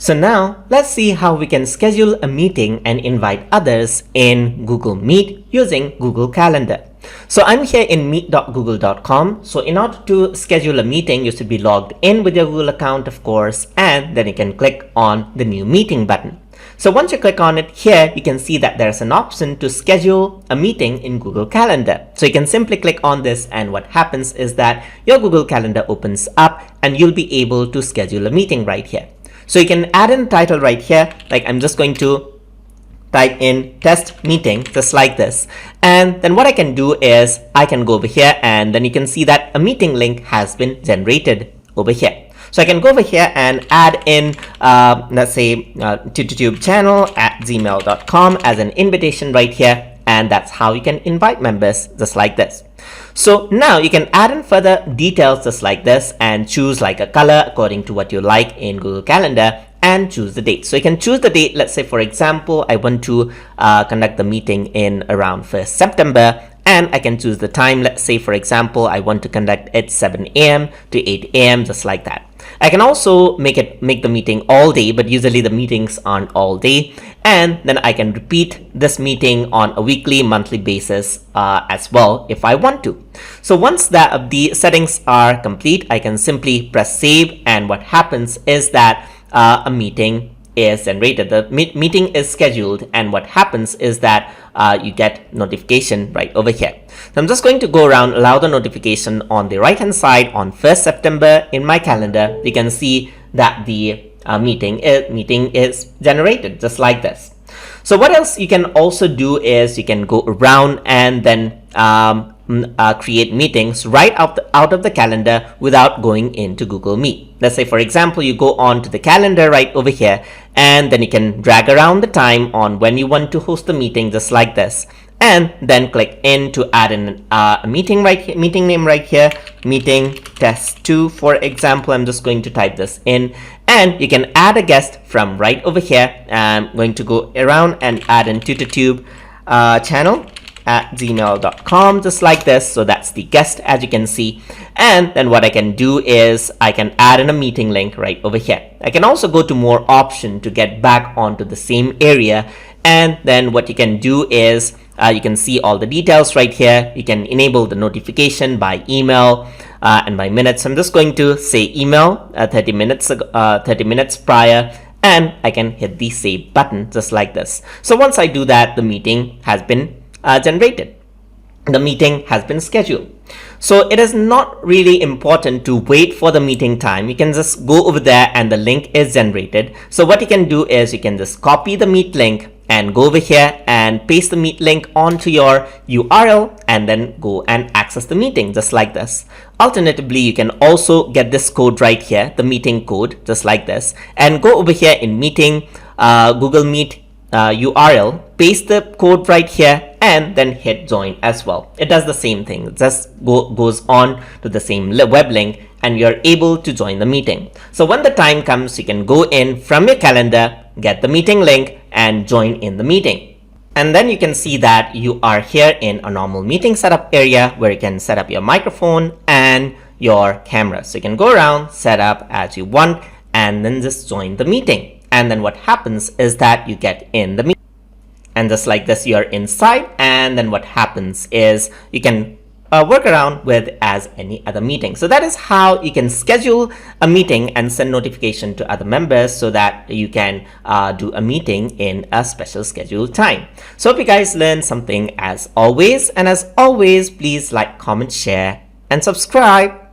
So now let's see how we can schedule a meeting and invite others in Google Meet using Google Calendar. So I'm here in meet.google.com. So in order to schedule a meeting, you should be logged in with your Google account, of course, and then you can click on the new meeting button. So once you click on it here, you can see that there's an option to schedule a meeting in Google Calendar. So you can simply click on this, and what happens is that your Google Calendar opens up and you'll be able to schedule a meeting right here. So you can add in a title right here, like I'm just going to type in test meeting just like this, and then what I can do is I can go over here and then you can see that a meeting link has been generated over here. So I can go over here and add in let's say YouTube channel at gmail.com as an invitation right here, and that's how you can invite members just like this. So now you can add in further details just like this and choose like a color according to what you like in Google Calendar and choose the date. So you can choose the date. Let's say, for example, I want to conduct the meeting in around 1st September, and I can choose the time. Let's say, for example, I want to conduct it 7 a.m. to 8 a.m. just like that. I can also make the meeting all day, but usually the meetings aren't all day, and then I can repeat this meeting on a weekly, monthly basis as well if I want to. So once that the settings are complete, I can simply press save, and what happens is that a meeting is generated. The meeting is scheduled, and what happens is that you get notification right over here. So I'm just going to go around, allow the notification on the right hand side on 1st September in my calendar. You can see that the meeting is generated just like this. So what else you can also do is you can go around and then create meetings right out of the calendar without going into Google Meet. Let's say, for example, you go on to the calendar right over here, and then you can drag around the time on when you want to host the meeting just like this, and then click in to add in a meeting name right here, meeting test 2, for example. I'm just going to type this in, and you can add a guest from right over here. I'm going to go around and add in TutorTube channel at gmail.com just like this. So that's the guest, as you can see, and then what I can do is I can add in a meeting link right over here. I can also go to more option to get back onto the same area, and then what you can do is you can see all the details right here. You can enable the notification by email and by minutes. I'm just going to say email 30 minutes prior, and I can hit the save button just like this. So once I do that, the meeting has been generated. The meeting has been scheduled. So it is not really important to wait for the meeting time. You can just go over there and the link is generated. So what you can do is you can just copy the Meet link and go over here and paste the Meet link onto your URL, and then go and access the meeting just like this. Alternatively, you can also get this code right here, the meeting code just like this, and go over here in meeting, Google Meet URL, paste the code right here, and then hit join as well. It does the same thing. It just goes on to the same web link, and you're able to join the meeting. So when the time comes, you can go in from your calendar, get the meeting link, and join in the meeting. And then you can see that you are here in a normal meeting setup area where you can set up your microphone and your camera. So you can go around, set up as you want, and then just join the meeting. And then what happens is that you get in the meeting, and just like this, you're inside. And then what happens is you can work around with as any other meeting. So that is how you can schedule a meeting and send notification to other members so that you can do a meeting in a special scheduled time. So hope you guys learned something as always. And as always, please like, comment, share, and subscribe.